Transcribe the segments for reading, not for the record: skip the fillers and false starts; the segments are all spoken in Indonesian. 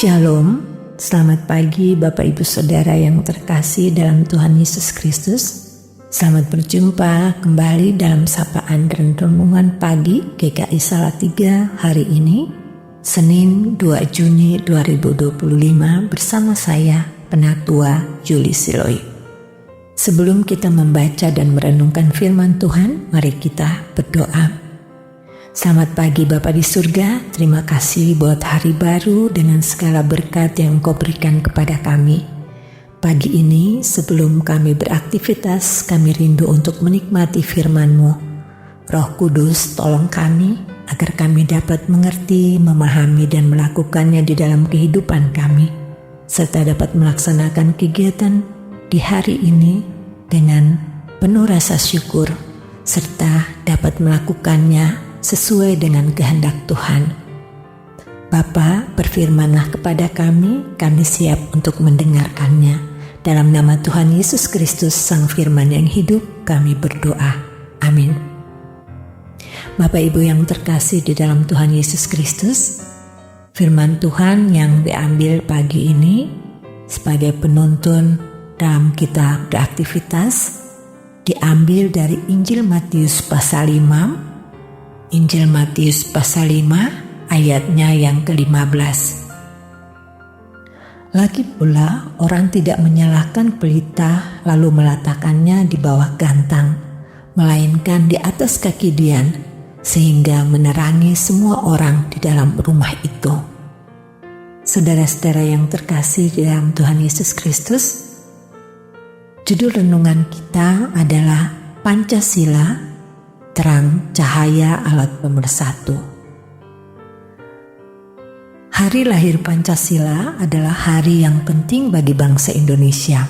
Shalom, selamat pagi Bapak Ibu Saudara yang terkasih dalam Tuhan Yesus Kristus. Selamat berjumpa kembali dalam sapaan dan renungan pagi GKI Salatiga hari ini, Senin 2 Juni 2025 bersama saya, Penatua Juli Siloi. Sebelum kita membaca dan merenungkan firman Tuhan, mari kita berdoa. Selamat pagi Bapa di surga, terima kasih buat hari baru dengan segala berkat yang Engkau berikan kepada kami. Pagi ini sebelum kami beraktivitas, kami rindu untuk menikmati firman-Mu. Roh Kudus tolong kami agar kami dapat mengerti, memahami dan melakukannya di dalam kehidupan kami, serta dapat melaksanakan kegiatan di hari ini dengan penuh rasa syukur, serta dapat melakukannya sesuai dengan kehendak Tuhan. Bapa, berfirmanlah kepada kami siap untuk mendengarkannya. Dalam nama Tuhan Yesus Kristus, Sang Firman yang hidup, kami berdoa. Amin. Bapak Ibu yang terkasih di dalam Tuhan Yesus Kristus, firman Tuhan yang diambil pagi ini sebagai penuntun dalam kita beraktivitas diambil dari Injil Matius pasal 5, Injil Matius pasal 5 ayatnya yang ke-15. Lagi pula orang tidak menyalahkan pelita lalu meletakkannya di bawah gantang, melainkan di atas kaki dian, sehingga menerangi semua orang di dalam rumah itu. Saudara-saudara yang terkasih di dalam Tuhan Yesus Kristus, judul renungan kita adalah Pancasila, terang cahaya alat pemersatu. Hari lahir Pancasila adalah hari yang penting bagi bangsa Indonesia,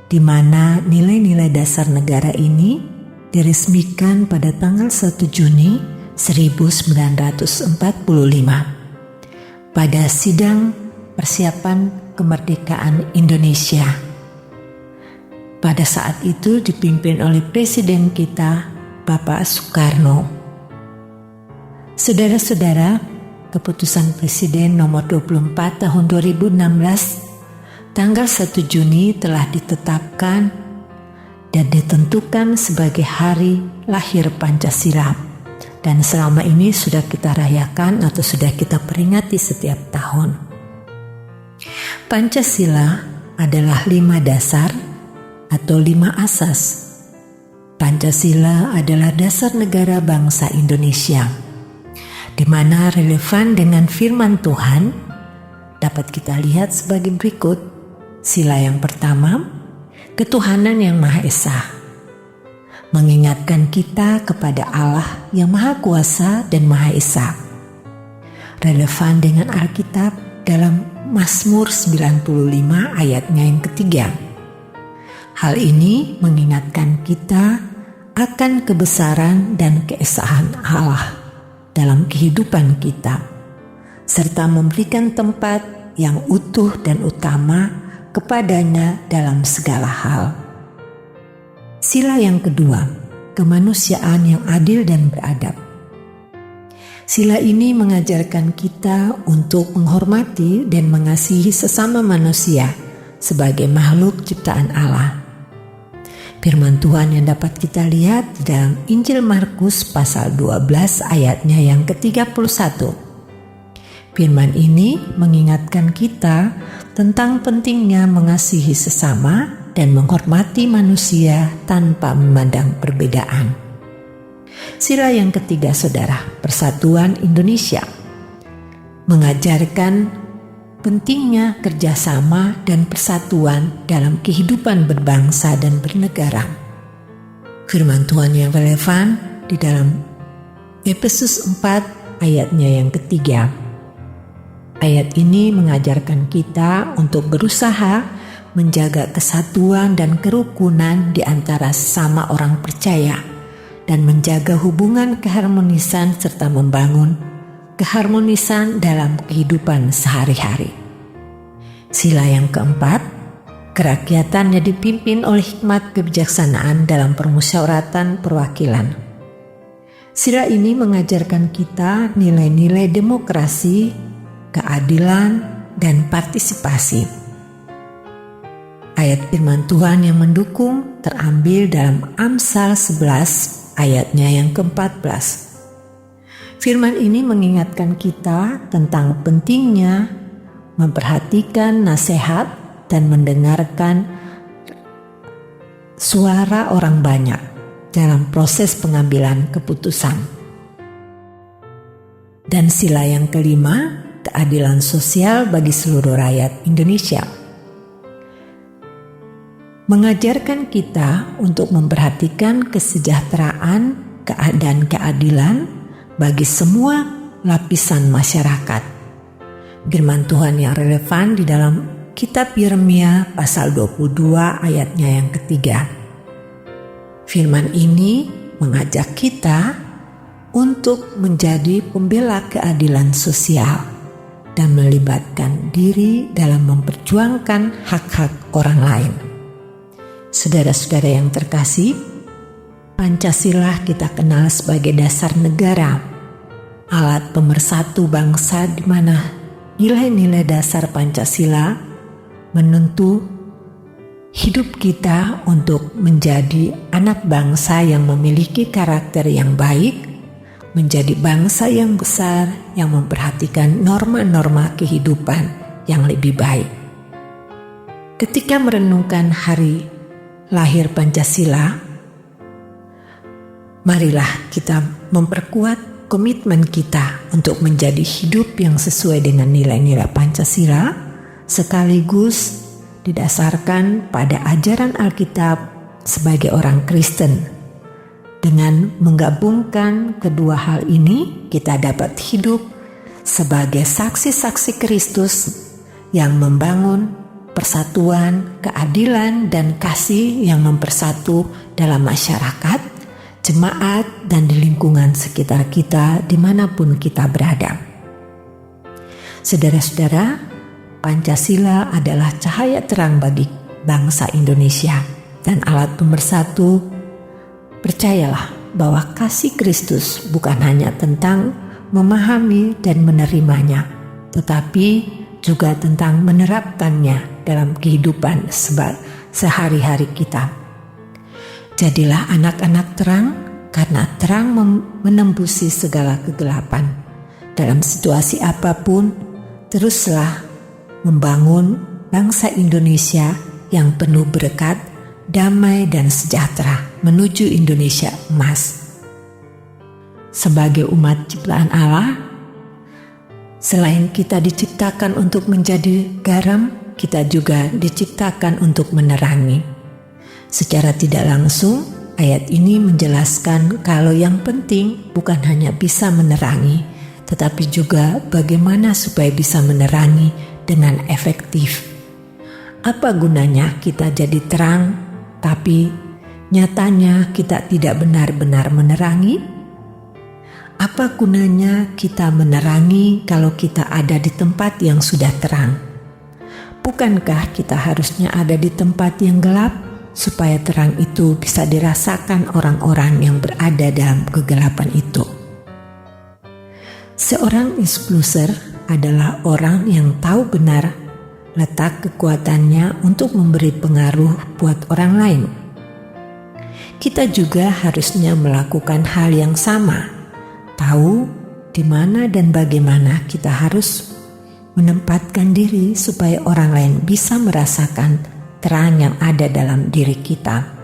di mana nilai-nilai dasar negara ini diresmikan pada tanggal 1 Juni 1945 pada sidang persiapan kemerdekaan Indonesia. Pada saat itu dipimpin oleh Presiden kita, Bapak Soekarno. Saudara-saudara, keputusan Presiden nomor 24 tahun 2016 tanggal 1 Juni telah ditetapkan dan ditentukan sebagai hari lahir Pancasila, dan selama ini sudah kita rayakan atau sudah kita peringati setiap tahun. Pancasila adalah 5 dasar atau 5 asas. Pancasila adalah dasar negara bangsa Indonesia, di mana relevan dengan firman Tuhan dapat kita lihat sebagai berikut. Sila yang pertama, ketuhanan yang Maha Esa, mengingatkan kita kepada Allah yang Maha Kuasa dan Maha Esa. Relevan dengan Alkitab dalam Mazmur 95 ayatnya yang ketiga. Hal ini mengingatkan kita akan kebesaran dan keesaan Allah dalam kehidupan kita, serta memberikan tempat yang utuh dan utama kepadanya dalam segala hal. Sila yang kedua, kemanusiaan yang adil dan beradab. Sila ini mengajarkan kita untuk menghormati dan mengasihi sesama manusia sebagai makhluk ciptaan Allah. Firman Tuhan yang dapat kita lihat di dalam Injil Markus pasal 12 ayatnya yang ke-31. Firman ini mengingatkan kita tentang pentingnya mengasihi sesama dan menghormati manusia tanpa memandang perbedaan. Sila yang ketiga, saudara, Persatuan Indonesia, mengajarkan pentingnya kerjasama dan persatuan dalam kehidupan berbangsa dan bernegara. Firman Tuhan yang relevan di dalam Efesus 4 ayatnya yang ketiga. Ayat ini mengajarkan kita untuk berusaha menjaga kesatuan dan kerukunan di antara sesama orang percaya dan menjaga hubungan keharmonisan serta membangun keharmonisan dalam kehidupan sehari-hari. Sila yang keempat, kerakyatan yang dipimpin oleh hikmat kebijaksanaan dalam permusyawaratan perwakilan. Sila ini mengajarkan kita nilai-nilai demokrasi, keadilan, dan partisipasi. Ayat firman Tuhan yang mendukung terambil dalam Amsal 11 ayatnya yang ke-14. Firman ini mengingatkan kita tentang pentingnya memperhatikan nasihat dan mendengarkan suara orang banyak dalam proses pengambilan keputusan. Dan sila yang kelima, keadilan sosial bagi seluruh rakyat Indonesia. Mengajarkan kita untuk memperhatikan kesejahteraan dan keadilan bagi semua lapisan masyarakat. Firman Tuhan yang relevan di dalam kitab Yeremia pasal 22 ayatnya yang ketiga. Firman ini mengajak kita untuk menjadi pembela keadilan sosial dan melibatkan diri dalam memperjuangkan hak-hak orang lain. Saudara-saudara yang terkasih, Pancasila kita kenal sebagai dasar negara, alat pemersatu bangsa di mana nilai-nilai dasar Pancasila menuntun hidup kita untuk menjadi anak bangsa yang memiliki karakter yang baik, menjadi bangsa yang besar yang memperhatikan norma-norma kehidupan yang lebih baik. Ketika merenungkan hari lahir Pancasila, marilah kita memperkuat komitmen kita untuk menjadi hidup yang sesuai dengan nilai-nilai Pancasila, sekaligus didasarkan pada ajaran Alkitab sebagai orang Kristen. Dengan menggabungkan kedua hal ini, kita dapat hidup sebagai saksi-saksi Kristus yang membangun persatuan, keadilan, dan kasih yang mempersatu dalam masyarakat, jemaat, dan di lingkungan sekitar kita dimanapun kita berada. Saudara-saudara, Pancasila adalah cahaya terang bagi bangsa Indonesia dan alat pemersatu. Percayalah bahwa kasih Kristus bukan hanya tentang memahami dan menerimanya, tetapi juga tentang menerapkannya dalam kehidupan sehari-hari kita. Jadilah anak-anak terang, karena terang menembusi segala kegelapan. Dalam situasi apapun, teruslah membangun bangsa Indonesia yang penuh berkat, damai, dan sejahtera menuju Indonesia emas. Sebagai umat ciptaan Allah, selain kita diciptakan untuk menjadi garam, kita juga diciptakan untuk menerangi. Secara tidak langsung, ayat ini menjelaskan kalau yang penting bukan hanya bisa menerangi, tetapi juga bagaimana supaya bisa menerangi dengan efektif. Apa gunanya kita jadi terang, tapi nyatanya kita tidak benar-benar menerangi? Apa gunanya kita menerangi kalau kita ada di tempat yang sudah terang? Bukankah kita harusnya ada di tempat yang gelap, supaya terang itu bisa dirasakan orang-orang yang berada dalam kegelapan itu? Seorang influencer adalah orang yang tahu benar letak kekuatannya untuk memberi pengaruh buat orang lain. Kita juga harusnya melakukan hal yang sama, tahu di mana dan bagaimana kita harus menempatkan diri supaya orang lain bisa merasakan terang yang ada dalam diri kita.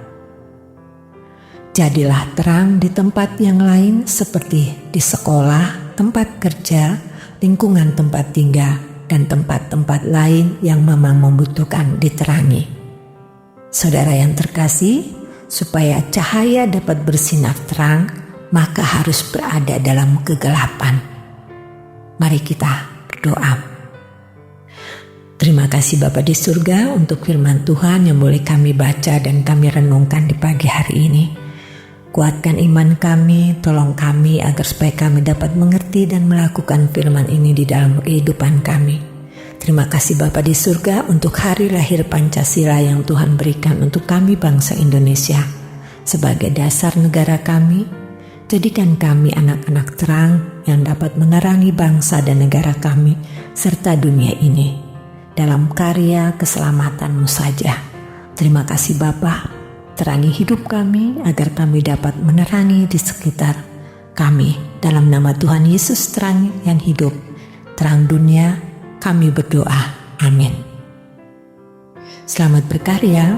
Jadilah terang di tempat yang lain seperti di sekolah, tempat kerja, lingkungan tempat tinggal, dan tempat-tempat lain yang memang membutuhkan diterangi. Saudara yang terkasih, supaya cahaya dapat bersinar terang, maka harus berada dalam kegelapan. Mari kita berdoa. Terima kasih Bapa di surga untuk firman Tuhan yang boleh kami baca dan kami renungkan di pagi hari ini. Kuatkan iman kami, tolong kami agar supaya kami dapat mengerti dan melakukan firman ini di dalam kehidupan kami. Terima kasih Bapa di surga untuk hari lahir Pancasila yang Tuhan berikan untuk kami bangsa Indonesia. Sebagai dasar negara kami, jadikan kami anak-anak terang yang dapat menerangi bangsa dan negara kami serta dunia ini. dalam karya keselamatan-Mu saja. Terima kasih Bapa, terangi hidup kami agar kami dapat menerangi di sekitar kami. Dalam nama Tuhan Yesus terang yang hidup, terang dunia, kami berdoa. Amin. Selamat berkarya.